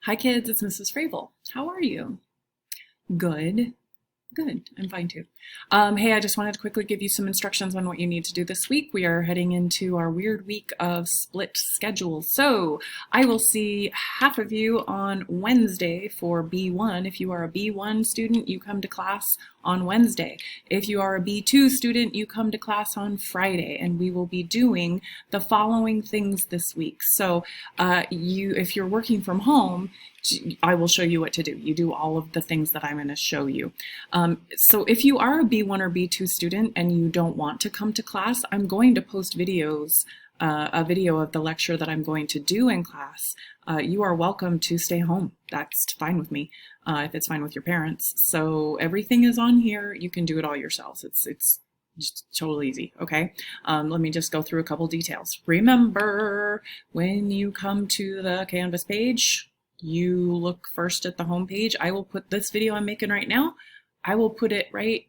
Hi kids, it's Mrs. Fravel. How are you? Good. Good. I'm fine too. Hey, I just wanted to quickly give you some instructions on what you need to do this week. We are heading into our weird week of split schedules. So I will see half of you on Wednesday for B1. If you are a B1 student, you come to class on Wednesday. If you are a B2 student, you come to class on Friday, and we will be doing the following things this week. So if you're working from home, I will show you what to do. You do all of the things that I'm going to show you. So if you are a B1 or B2 student and you don't want to come to class, I'm going to post videos, a video of the lecture that I'm going to do in class. You are welcome to stay home. That's fine with me, if it's fine with your parents. So everything is on here. You can do it all yourselves. It's just totally easy, okay? Let me just go through a couple details. Remember, when you come to the Canvas page, you look first at the home page. I will put this video I'm making right now. I'll put it right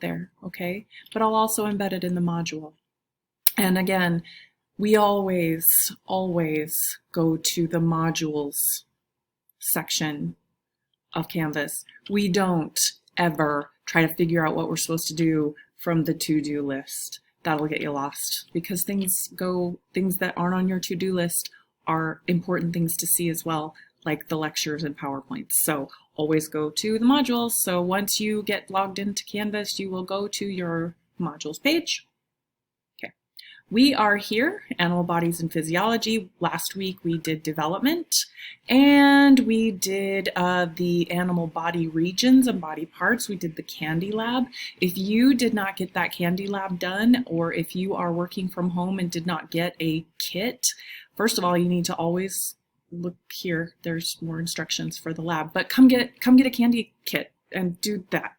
there, okay? But I'll also embed it in the module. And again, we always go to the modules section of Canvas. We don't ever try to figure out what we're supposed to do from the to-do list. That'll get you lost because things that aren't on your to-do list are important things to see as well, like the lectures and PowerPoints. So always go to the modules. So once you get logged into Canvas, you will go to your modules page. Okay. We are here, Animal Bodies and Physiology. Last week we did development, and we did the animal body regions and body parts. We did the candy lab. If you did not get that candy lab done, or if you are working from home and did not get a kit, first of all, you need to always look here. There's more instructions for the lab, but come get a candy kit and do that.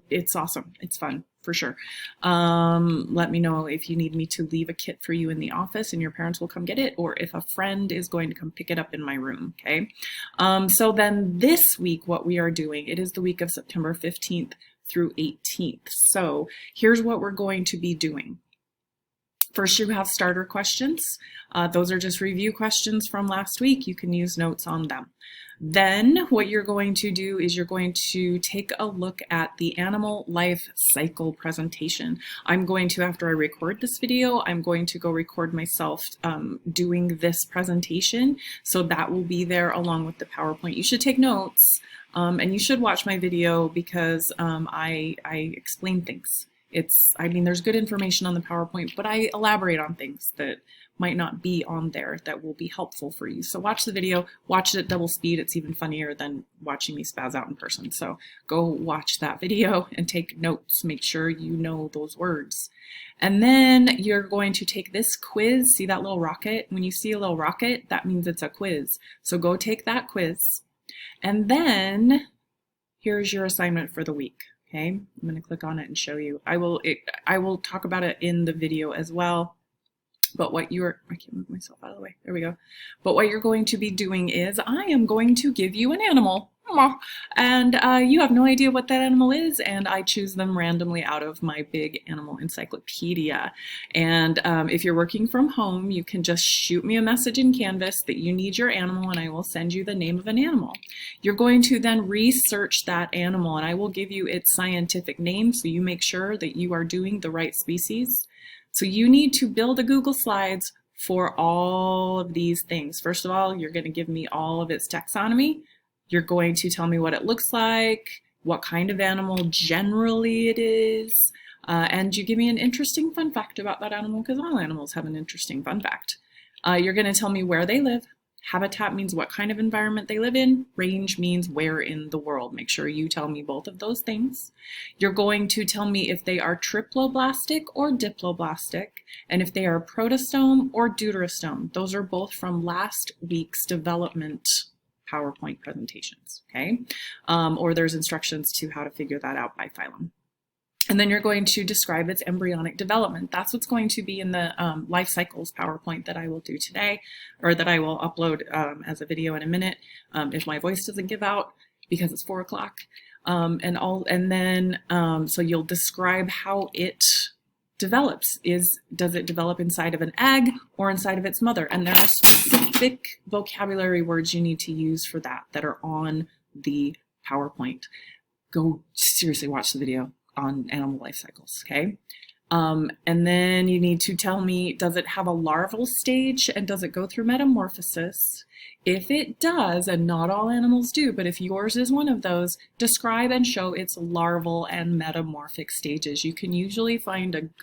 It's awesome. It's fun for sure. Let me know if you need me to leave a kit for you in the office and your parents will come get it, or if a friend is going to come pick it up in my room. Okay. So then this week, what we are doing, it is the week of September 15th through 18th. So here's what we're going to be doing. First, you have starter questions. Those are just review questions from last week. You can use notes on them. Then what you're going to do is you're going to take a look at the animal life cycle presentation. I'm going to, after I record this video, I'm going to go record myself doing this presentation. So that will be there along with the PowerPoint. You should take notes and you should watch my video because I explain things. There's good information on the PowerPoint, but I elaborate on things that might not be on there that will be helpful for you. So watch the video, watch it at double speed. It's even funnier than watching me spaz out in person. So go watch that video and take notes. Make sure you know those words. And then you're going to take this quiz. See that little rocket? When you see a little rocket, that means it's a quiz. So go take that quiz. And then here's your assignment for the week. Okay, I'm going to click on it and show you. I will talk about it in the video as well. But I can't move myself out of the way. There we go. But what you're going to be doing is I am going to give you an animal. And you have no idea what that animal is, and I choose them randomly out of my big animal encyclopedia. And if you're working from home, you can just shoot me a message in Canvas that you need your animal, and I will send you the name of an animal. You're going to then research that animal, and I will give you its scientific name so you make sure that you are doing the right species. So you need to build a Google Slides for all of these things. First of all, you're going to give me all of its taxonomy. You're going to tell me what it looks like, what kind of animal generally it is, and you give me an interesting fun fact about that animal because all animals have an interesting fun fact. You're going to tell me where they live. Habitat means what kind of environment they live in. Range means where in the world. Make sure you tell me both of those things. You're going to tell me if they are triploblastic or diploblastic, and if they are protostome or deuterostome. Those are both from last week's development PowerPoint presentations, okay? Or there's instructions to how to figure that out by phylum. And then you're going to describe its embryonic development. That's what's going to be in the life cycles PowerPoint that I will do today, or that I will upload as a video in a minute if my voice doesn't give out because it's 4 o'clock. So you'll describe how it develops. Does it develop inside of an egg or inside of its mother? And there are specific vocabulary words you need to use for that are on the PowerPoint. Go seriously watch the video on animal life cycles, okay? And then you need to tell me, does it have a larval stage and does it go through metamorphosis? If it does, and not all animals do, but if yours is one of those, describe and show its larval and metamorphic stages. You can usually find an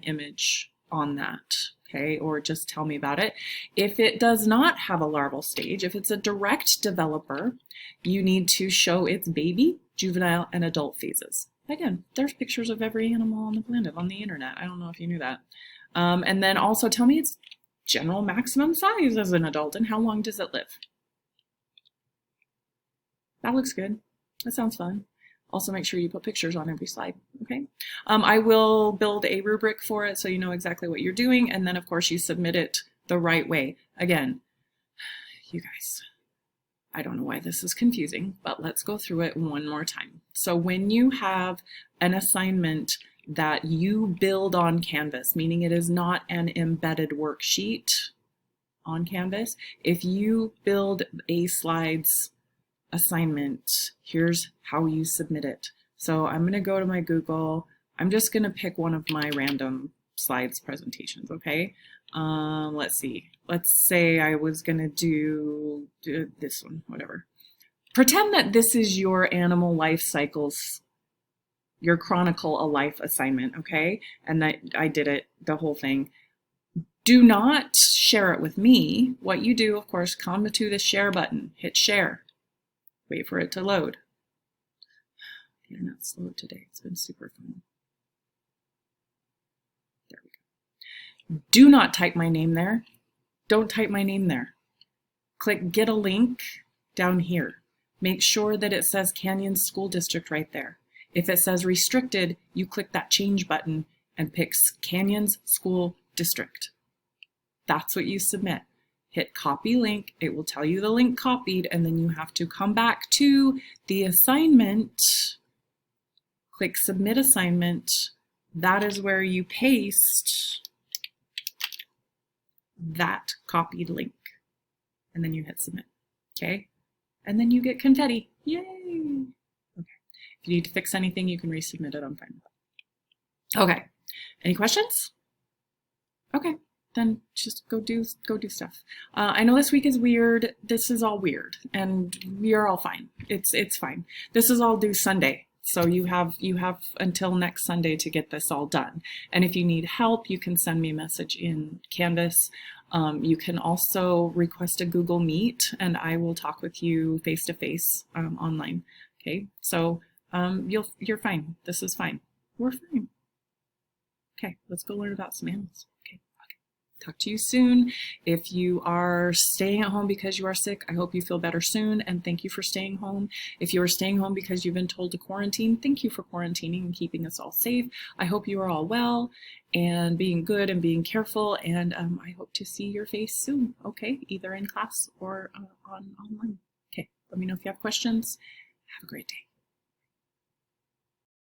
image on that, okay, or just tell me about it. If it does not have a larval stage, if it's a direct developer, you need to show its baby, juvenile, and adult phases. Again, there's pictures of every animal on the planet on the internet. I don't know if you knew that. And then also tell me its general maximum size as an adult and how long does it live. That looks good. That sounds fun. Also make sure you put pictures on every slide, okay? I will build a rubric for it so you know exactly what you're doing, and then of course you submit it the right way. Again, you guys, I don't know why this is confusing, but let's go through it one more time. So when you have an assignment that you build on Canvas, meaning it is not an embedded worksheet on Canvas, if you build a slides assignment, here's how you submit it. So I'm going to go to my Google. I'm just going to pick one of my random slides presentations, okay? Let's see. Let's say I was going to do this one, whatever. Pretend that this is your animal life cycles, your Chronicle a Life assignment, okay? And that I did it, the whole thing. Do not share it with me. What you do, of course, come to the share button, hit share, wait for it to load. The internet's slow today. It's been super fun. There we go. Do not type my name there. Don't type my name there. Click get a link down here. Make sure that it says Canyon School District right there. If it says restricted, you click that change button and pick Canyons School District. That's what you submit. Hit copy link. It will tell you the link copied, and then you have to come back to the assignment. Click submit assignment. That is where you paste that copied link, and then you hit submit, okay? And then you get confetti, yay! Okay, if you need to fix anything, you can resubmit it, I'm fine with that. Okay, any questions? Okay, then just go do stuff. I know this week is weird, this is all weird, and we are all fine, it's fine. This is all due Sunday. So you have until next Sunday to get this all done. And if you need help, you can send me a message in Canvas. You can also request a Google Meet, and I will talk with you face-to-face online. Okay, so you're fine. This is fine. We're fine. Okay, let's go learn about some animals. Okay. Talk to you soon. If you are staying at home because you are sick, I hope you feel better soon, and thank you for staying home. If you are staying home because you've been told to quarantine, thank you for quarantining and keeping us all safe. I hope you are all well and being good and being careful, and I hope to see your face soon, okay? Either in class or online. Okay, let me know if you have questions. Have a great day.